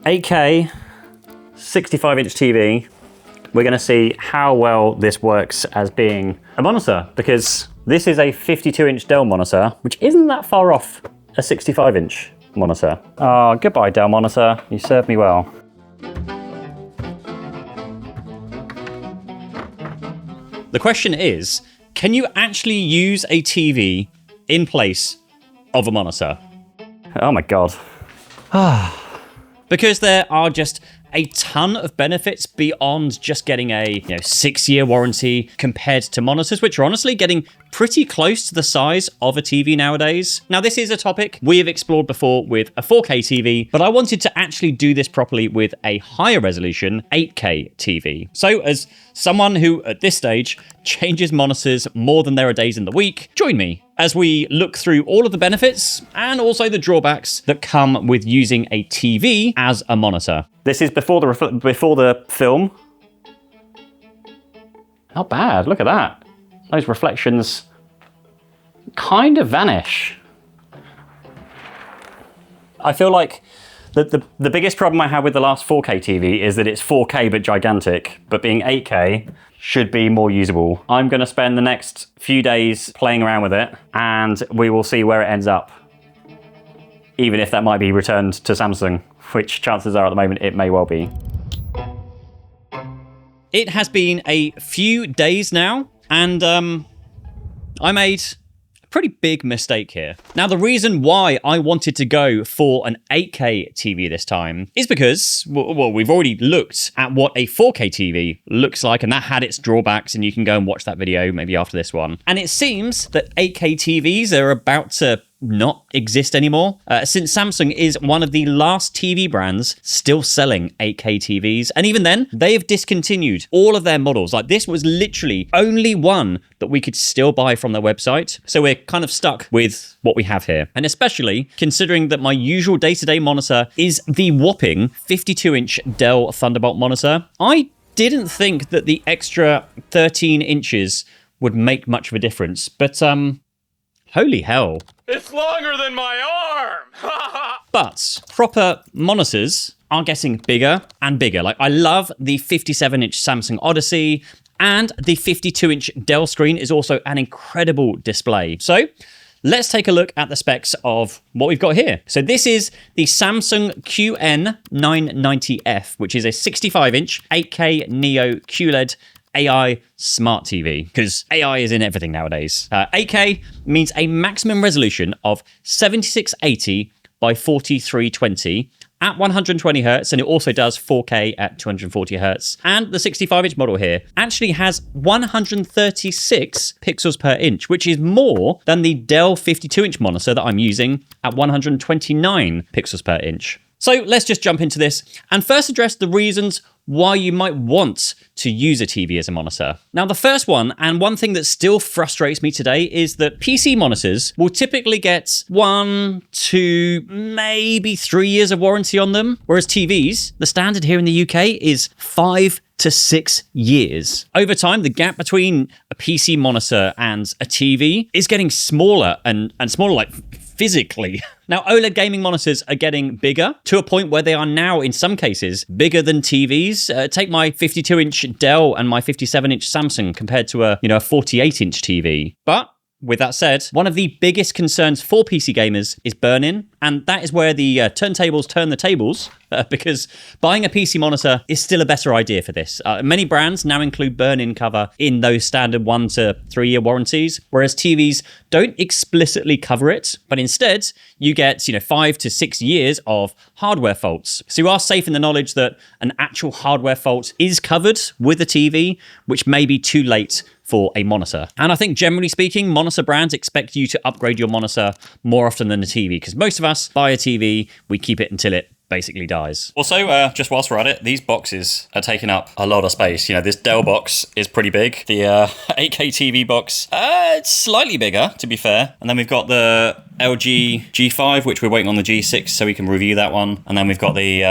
8K, 65-inch TV. We're going to see how well this works as being a monitor, because this is a 52-inch Dell monitor, which isn't that far off a 65-inch monitor. Oh, goodbye, Dell monitor. You served me well. The question is, can you actually use a TV in place of a monitor? Oh my God. Because there are just a ton of benefits beyond just getting a 6-year warranty compared to monitors, which are honestly getting pretty close to the size of a TV nowadays. Now, this is a topic we have explored before with a 4K TV, but I wanted to actually do this properly with a higher resolution 8K TV. So as someone who at this stage changes monitors more than there are days in the week, join me as we look through all of the benefits and also the drawbacks that come with using a TV as a monitor. This is before the film. Not bad, look at that. Those reflections kind of vanish. I feel like the biggest problem I have with the last 4K TV is that it's 4K but gigantic, but being 8K should be more usable. I'm gonna spend the next few days playing around with it, and we will see where it ends up. Even if that might be returned to Samsung, which chances are at the moment it may well be. It has been a few days now, and I made a pretty big mistake here. Now, the reason why I wanted to go for an 8K TV this time is because, well, we've already looked at what a 4K TV looks like, and that had its drawbacks, and you can go and watch that video maybe after this one. And it seems that 8K TVs are about to not exist anymore, since Samsung is one of the last TV brands still selling 8K TVs. And even then, they have discontinued all of their models. Like, this was literally only one that we could still buy from their website. So we're kind of stuck with what we have here. And especially considering that my usual day-to-day monitor is the whopping 52-inch Dell Thunderbolt monitor, I didn't think that the extra 13 inches would make much of a difference. But holy hell. It's longer than my arm! But proper monitors are getting bigger and bigger. Like, I love the 57-inch Samsung Odyssey, and the 52-inch Dell screen is also an incredible display. So let's take a look at the specs of what we've got here. So this is the Samsung QN990F, which is a 65-inch 8K Neo QLED AI smart TV, because AI is in everything nowadays. 8K means a maximum resolution of 7680 by 4320 at 120 hertz, and it also does 4K at 240 hertz. And the 65-inch model here actually has 136 pixels per inch, which is more than the Dell 52-inch monitor that I'm using at 129 pixels per inch. So let's just jump into this and first address the reasons why you might want to use a TV as a monitor. Now, the first one, and one thing that still frustrates me today, is that PC monitors will typically get 1, 2, maybe 3 years of warranty on them, whereas TVs, the standard here in the UK is 5 to 6 years. Over time, the gap between a PC monitor and a TV is getting smaller and smaller, like physically. Now, OLED gaming monitors are getting bigger to a point where they are now, in some cases, bigger than TVs. Take my 52-inch Dell and my 57-inch Samsung compared to a 48-inch TV. But with that said, one of the biggest concerns for PC gamers is burn-in, and that is where the turntables turn the tables, because buying a PC monitor is still a better idea for this. Many brands now include burn-in cover in those standard 1 to 3 year warranties, whereas TVs don't explicitly cover it, but instead you get 5 to 6 years of hardware faults. So you are safe in the knowledge that an actual hardware fault is covered with a TV, which may be too late for a monitor. And I think generally speaking, monitor brands expect you to upgrade your monitor more often than a TV, because most of us buy a TV, we keep it until it basically dies. Also, just whilst we're at it, these boxes are taking up a lot of space. This Dell box is pretty big. The 8K TV box, it's slightly bigger, to be fair. And then we've got the LG G5, which we're waiting on the G6 so we can review that one. And then we've got the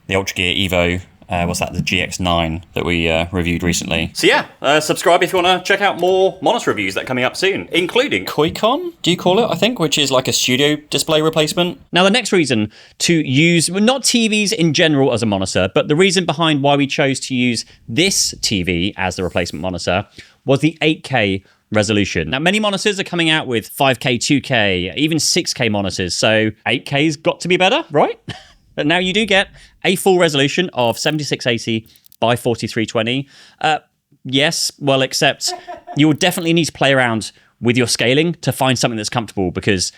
Ultra Gear Evo what's that? The GX9 that we reviewed recently. So yeah, subscribe if you want to check out more monitor reviews that are coming up soon, including Koicon, do you call it, I think, which is like a studio display replacement. Now, the next reason to use, well, not TVs in general as a monitor, but the reason behind why we chose to use this TV as the replacement monitor was the 8K resolution. Now, many monitors are coming out with 5K, 2K, even 6K monitors, so 8K's got to be better, right? But now you do get a full resolution of 7680 by 4320. Yes, well, except you'll definitely need to play around with your scaling to find something that's comfortable, because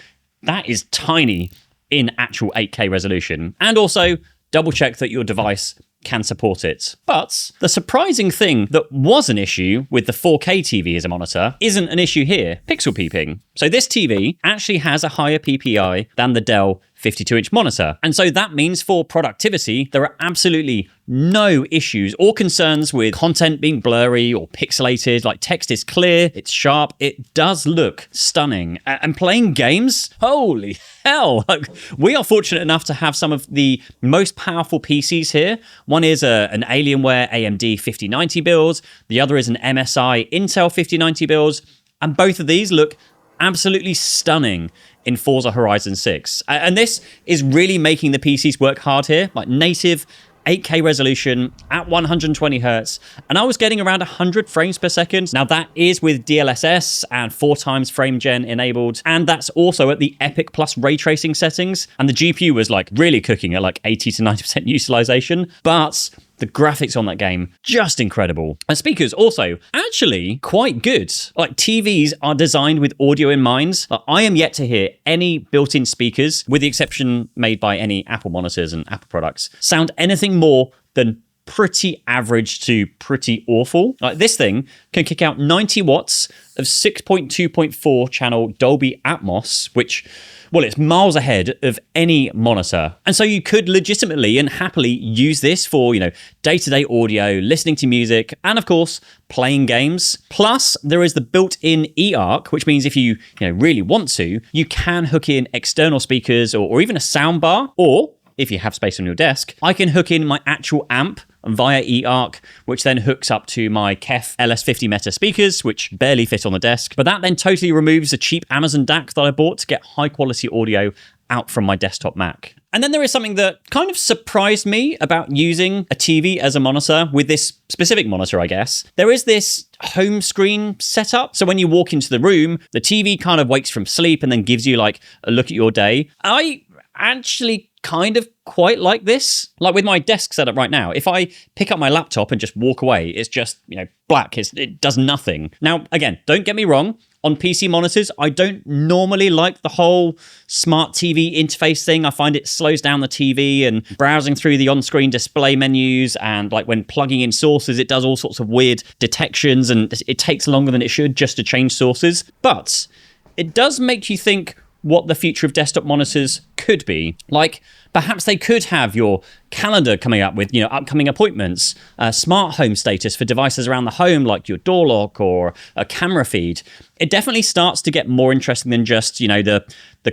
that is tiny in actual 8K resolution. And also double check that your device can support it. But the surprising thing that was an issue with the 4K TV as a monitor isn't an issue here: pixel peeping. So this TV actually has a higher PPI than the Dell 52-inch monitor. And so that means for productivity, there are absolutely no issues or concerns with content being blurry or pixelated. Like, text is clear, it's sharp, it does look stunning. And playing games, holy hell. Like, we are fortunate enough to have some of the most powerful PCs here. One is an Alienware AMD 5090 build. The other is an MSI Intel 5090 build. And both of these look absolutely stunning in Forza Horizon 6. And this is really making the PCs work hard here. Like, native 8K resolution at 120 hertz, and I was getting around 100 frames per second. Now, that is with DLSS and 4x frame gen enabled, and that's also at the Epic Plus ray tracing settings, and the GPU was like really cooking at like 80 to 90% utilization, but the graphics on that game, just incredible. And speakers also actually quite good. Like, TVs are designed with audio in mind. I am yet to hear any built-in speakers, with the exception made by any Apple monitors and Apple products, sound anything more than pretty average to pretty awful. Like, this thing can kick out 90 watts of 6.2.4 channel Dolby Atmos, which, well, it's miles ahead of any monitor. And so you could legitimately and happily use this for, you know, day-to-day audio, listening to music, and of course, playing games. Plus, there is the built-in eARC, which means if you really want to, you can hook in external speakers or even a soundbar, or if you have space on your desk, I can hook in my actual amp via eARC, which then hooks up to my KEF LS50 Meta speakers, which barely fit on the desk. But that then totally removes the cheap Amazon DAC that I bought to get high quality audio out from my desktop Mac. And then there is something that kind of surprised me about using a TV as a monitor with this specific monitor, I guess. There is this home screen setup. So when you walk into the room, the TV kind of wakes from sleep and then gives you like a look at your day. I actually kind of quite like this. Like, with my desk setup right now, if I pick up my laptop and just walk away, it's just, black. It does nothing. Now, again, don't get me wrong. On PC monitors, I don't normally like the whole smart TV interface thing. I find it slows down the TV, and browsing through the on-screen display menus, and like when plugging in sources, it does all sorts of weird detections, and it takes longer than it should just to change sources. But it does make you think what the future of desktop monitors could be. Like, perhaps they could have your calendar coming up with, upcoming appointments, smart home status for devices around the home, like your door lock or a camera feed. It definitely starts to get more interesting than just, the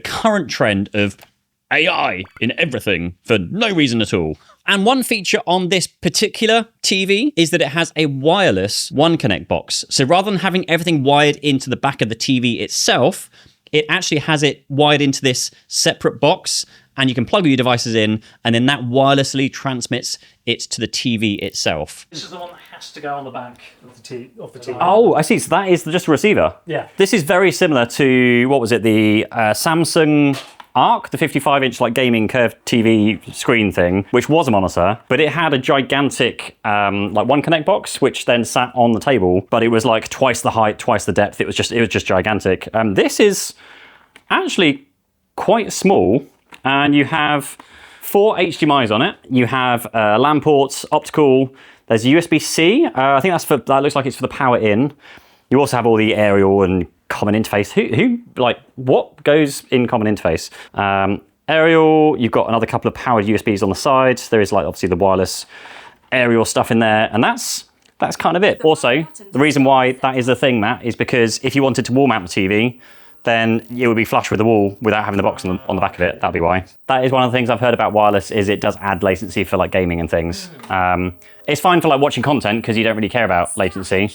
current trend of AI in everything for no reason at all. And one feature on this particular TV is that it has a wireless One Connect box. So rather than having everything wired into the back of the TV itself, it actually has it wired into this separate box, and you can plug your devices in, and then that wirelessly transmits it to the TV itself. This is the one that has to go on the back of the TV. Oh, I see. So that is just a receiver. Yeah. This is very similar to, what was it, the Samsung Arc, the 55-inch like gaming curved TV screen thing, which was a monitor, but it had a gigantic like One Connect box, which then sat on the table, but it was like twice the height, twice the depth. It was just gigantic. This is actually quite small, and you have 4 HDMIs on it. You have LAN ports, optical. There's USB-C. I think that looks like it's for the power in. You also have all the aerial and common interface. What goes in common interface? Aerial, you've got another couple of powered USBs on the side. There is obviously the wireless aerial stuff in there, and that's kind of it. Also, the reason why that is a thing, Matt, is because if you wanted to wall mount the TV, then it would be flush with the wall without having the box on the back of it. That'd be why. That is one of the things I've heard about wireless, is it does add latency for like gaming and things. It's fine for like watching content because you don't really care about latency.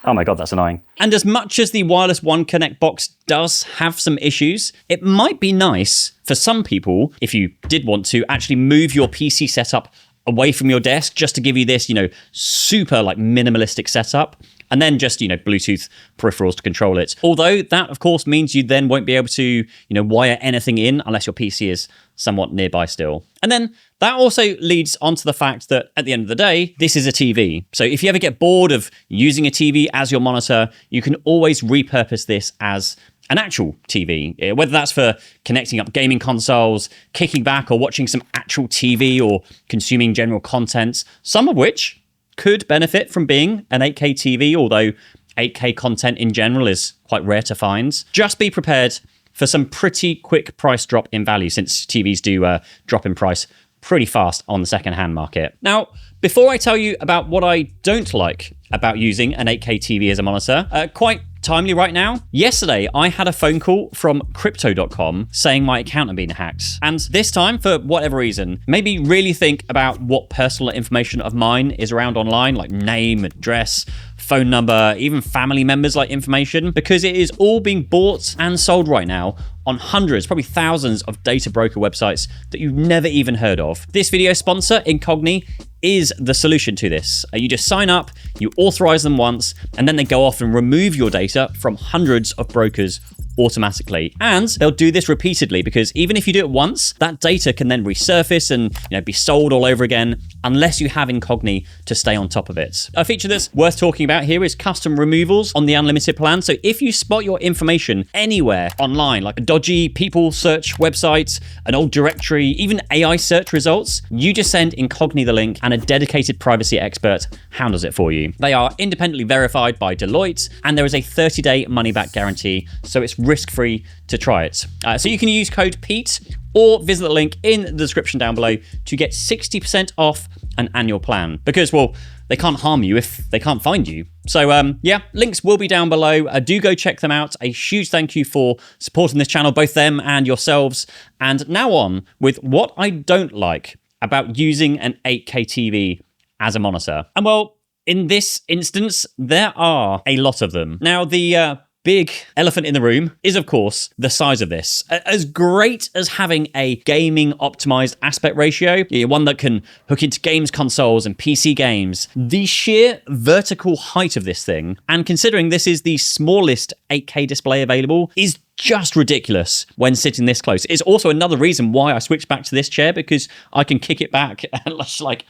Oh my God, that's annoying. And as much as the wireless One Connect box does have some issues, it might be nice for some people, if you did want to, actually move your PC setup away from your desk just to give you this, super like minimalistic setup. And then just, Bluetooth peripherals to control it. Although that, of course, means you then won't be able to, wire anything in unless your PC is somewhat nearby still. And then that also leads on to the fact that at the end of the day, this is a TV. So if you ever get bored of using a TV as your monitor, you can always repurpose this as an actual TV, whether that's for connecting up gaming consoles, kicking back or watching some actual TV or consuming general content, some of which could benefit from being an 8K TV, although 8K content in general is quite rare to find. Just be prepared for some pretty quick price drop in value, since TVs do drop in price pretty fast on the second-hand market. Now, before I tell you about what I don't like about using an 8K TV as a monitor, quite timely right now. Yesterday, I had a phone call from crypto.com saying my account had been hacked. And this time, for whatever reason, maybe really think about what personal information of mine is around online, like name, address, phone number, even family members like information, because it is all being bought and sold right now on hundreds, probably thousands of data broker websites that you've never even heard of. This video sponsor, Incogni, is the solution to this. You just sign up, you authorize them once, and then they go off and remove your data from hundreds of brokers automatically. And they'll do this repeatedly, because even if you do it once, that data can then resurface and be sold all over again, unless you have Incogni to stay on top of it. A feature that's worth talking about here is custom removals on the unlimited plan. So if you spot your information anywhere online, like a dodgy people search website, an old directory, even AI search results, you just send Incogni the link and a dedicated privacy expert handles it for you. They are independently verified by Deloitte, and there is a 30-day money-back guarantee, so it's risk-free to try it. So you can use code PETE or visit the link in the description down below to get 60% off an annual plan, because, well, they can't harm you if they can't find you. So yeah, links will be down below. Do go check them out. A huge thank you for supporting this channel, both them and yourselves. And now on with what I don't like about using an 8K TV as a monitor. And well, in this instance, there are a lot of them. Now, the big elephant in the room is, of course, the size of this. As great as having a gaming optimized aspect ratio, one that can hook into games consoles and PC games, the sheer vertical height of this thing, and considering this is the smallest 8K display available, is just ridiculous when sitting this close. It's also another reason why I switched back to this chair, because I can kick it back and just like...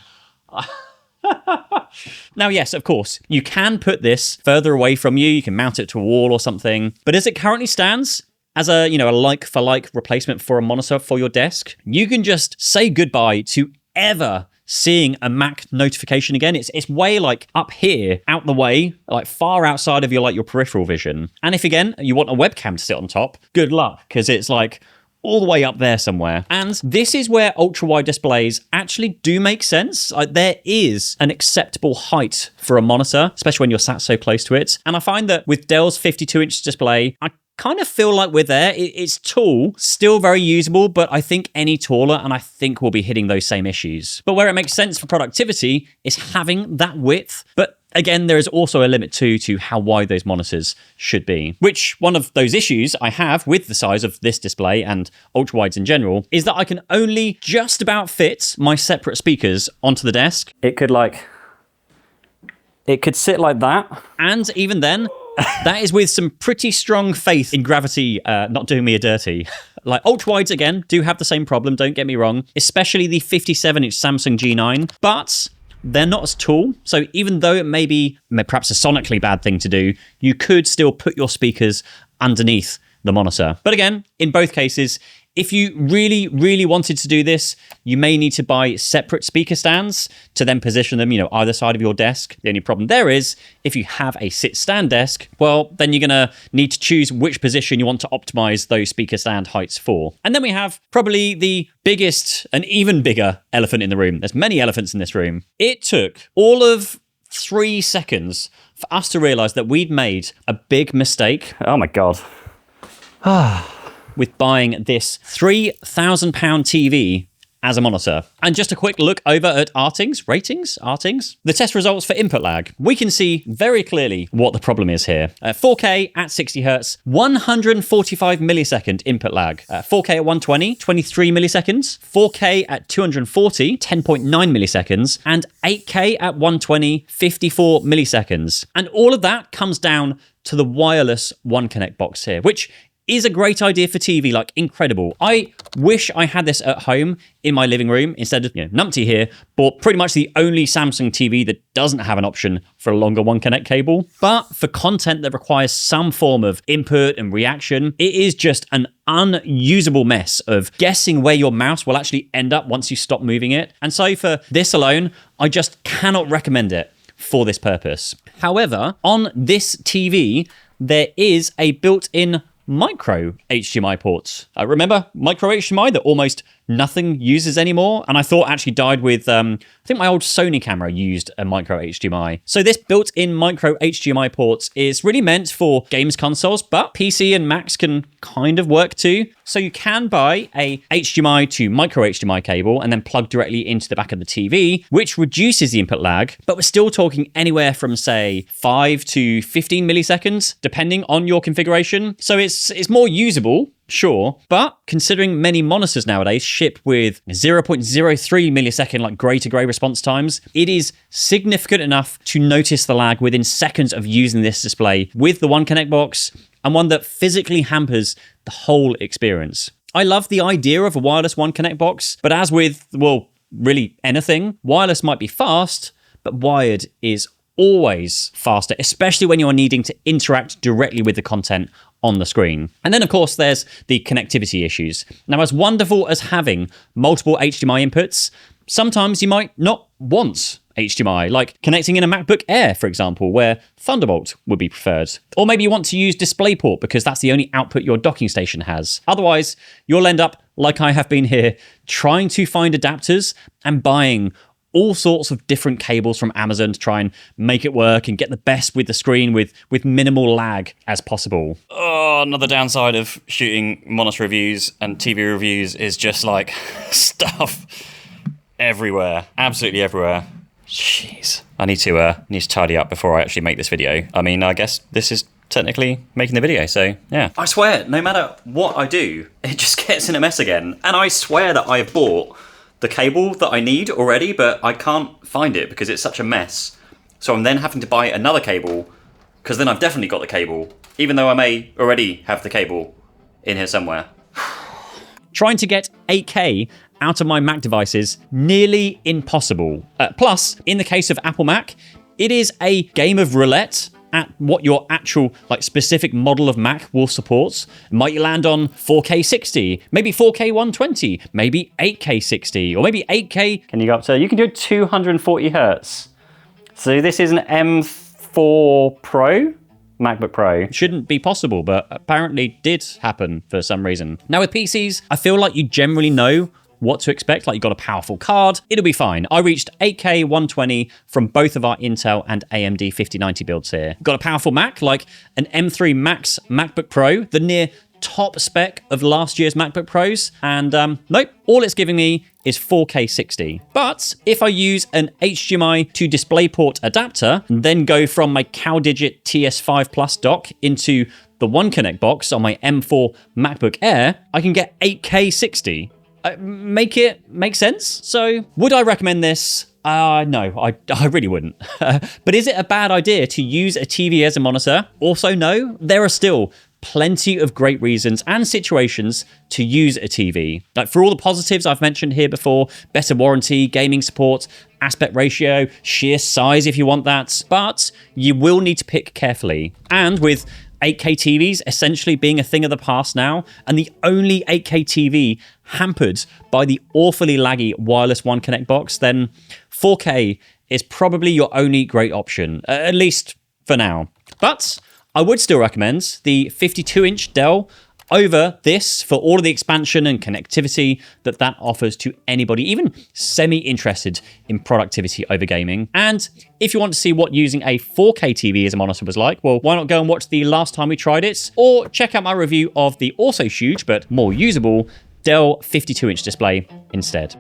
Now, yes, of course, you can put this further away from you. You can mount it to a wall or something. But as it currently stands, as a like-for-like replacement for a monitor for your desk, you can just say goodbye to ever seeing a Mac notification again. It's way like up here, out the way, like far outside of your peripheral vision. And if, again, you want a webcam to sit on top, good luck, because it's like all the way up there somewhere. And this is where ultra-wide displays actually do make sense. There is an acceptable height for a monitor, especially when you're sat so close to it. And I find that with Dell's 52-inch display, I kind of feel like we're there. It's tall, still very usable, but I think any taller, and I think we'll be hitting those same issues. But where it makes sense for productivity is having that width. But again, there is also a limit to how wide those monitors should be. Which, one of those issues I have with the size of this display and ultra-wides in general is that I can only just about fit my separate speakers onto the desk. It could sit like that. And even then, that is with some pretty strong faith in gravity not doing me a dirty. Like, ultra-wides, again, do have the same problem, don't get me wrong, especially the 57-inch Samsung G9, but they're not as tall. So even though it may be perhaps a sonically bad thing to do, you could still put your speakers underneath the monitor. But again, in both cases, if you really, really wanted to do this, you may need to buy separate speaker stands to then position them, either side of your desk. The only problem there is, if you have a sit-stand desk, well, then you're going to need to choose which position you want to optimize those speaker stand heights for. And then we have probably the biggest and even bigger elephant in the room. There's many elephants in this room. It took all of 3 seconds for us to realize that we'd made a big mistake. Oh my God. with buying this £3,000 TV as a monitor. And just a quick look over at Arting's the test results for input lag. We can see very clearly what the problem is here. 4K at 60 Hertz, 145 millisecond input lag. 4K at 120, 23 milliseconds. 4K at 240, 10.9 milliseconds. And 8K at 120, 54 milliseconds. And all of that comes down to the wireless One Connect box here, which is a great idea for TV, like incredible. I wish I had this at home in my living room instead of, numpty here, bought pretty much the only Samsung TV that doesn't have an option for a longer One Connect cable. But for content that requires some form of input and reaction, it is just an unusable mess of guessing where your mouse will actually end up once you stop moving it. And so for this alone, I just cannot recommend it for this purpose. However, on this TV, there is a built-in micro HDMI ports. Remember micro HDMI that almost nothing uses anymore? And I thought actually died with, I think my old Sony camera used a micro HDMI. So this built-in micro HDMI ports is really meant for games consoles, but PC and Macs can kind of work too. So you can buy a HDMI to micro HDMI cable and then plug directly into the back of the TV, which reduces the input lag, but we're still talking anywhere from say 5 to 15 milliseconds, depending on your configuration. So it's more usable, sure, but considering many monitors nowadays ship with 0.03 millisecond like gray to gray response times, it is significant enough to notice the lag within seconds of using this display with the One Connect box, and one that physically hampers the whole experience. I love the idea of a wireless One Connect box, but as with, well, really anything, wireless might be fast, but wired is always faster, especially when you're needing to interact directly with the content on the screen. And then of course there's the connectivity issues. Now, as wonderful as having multiple HDMI inputs, sometimes you might not want HDMI, like connecting in a MacBook Air, for example, where Thunderbolt would be preferred. Or maybe you want to use DisplayPort because that's the only output your docking station has. Otherwise, you'll end up, like I have been here, trying to find adapters and buying all sorts of different cables from Amazon to try and make it work and get the best with the screen with minimal lag as possible. Oh, another downside of shooting monitor reviews and TV reviews is just like stuff everywhere, absolutely everywhere. Jeez, I need to tidy up before I actually make this video. I mean, I guess this is technically making the video, so yeah. I swear, no matter what I do, it just gets in a mess again. And I swear that I've bought the cable that I need already, but I can't find it because it's such a mess. So I'm then having to buy another cable, because then I've definitely got the cable, even though I may already have the cable in here somewhere. Trying to get 8K out of my Mac devices, nearly impossible. Plus, in the case of Apple Mac, it is a game of roulette at what your actual specific model of Mac will support. Might you land on 4K 60, maybe 4K 120, maybe 8K 60, or maybe 8K. Can you go up to, you can do 240 Hertz. So this is an M4 Pro, MacBook Pro. Shouldn't be possible, but apparently did happen for some reason. Now with PCs, I feel like you generally know what to expect, like you've got a powerful card, it'll be fine. I reached 8K 120 from both of our Intel and AMD 5090 builds here. Got a powerful Mac, like an M3 Max MacBook Pro, the near top spec of last year's MacBook Pros, and nope, all it's giving me is 4K 60. But if I use an HDMI to DisplayPort adapter, and then go from my CalDigit TS5 Plus dock into the One Connect box on my M4 MacBook Air, I can get 8K 60. Make it make sense? So would I recommend this? No, I really wouldn't. But is it a bad idea to use a TV as a monitor? Also, no, there are still plenty of great reasons and situations to use a TV. Like for all the positives I've mentioned here before, better warranty, gaming support, aspect ratio, sheer size if you want that, but you will need to pick carefully. And with 8K TVs essentially being a thing of the past now, and the only 8K TV hampered by the awfully laggy wireless One Connect box, then 4K is probably your only great option, at least for now. But I would still recommend the 52-inch Dell over this for all of the expansion and connectivity that offers to anybody, even semi-interested in productivity over gaming. And if you want to see what using a 4K TV as a monitor was like, well, why not go and watch the last time we tried it, or check out my review of the also huge but more usable Dell 52-inch display instead.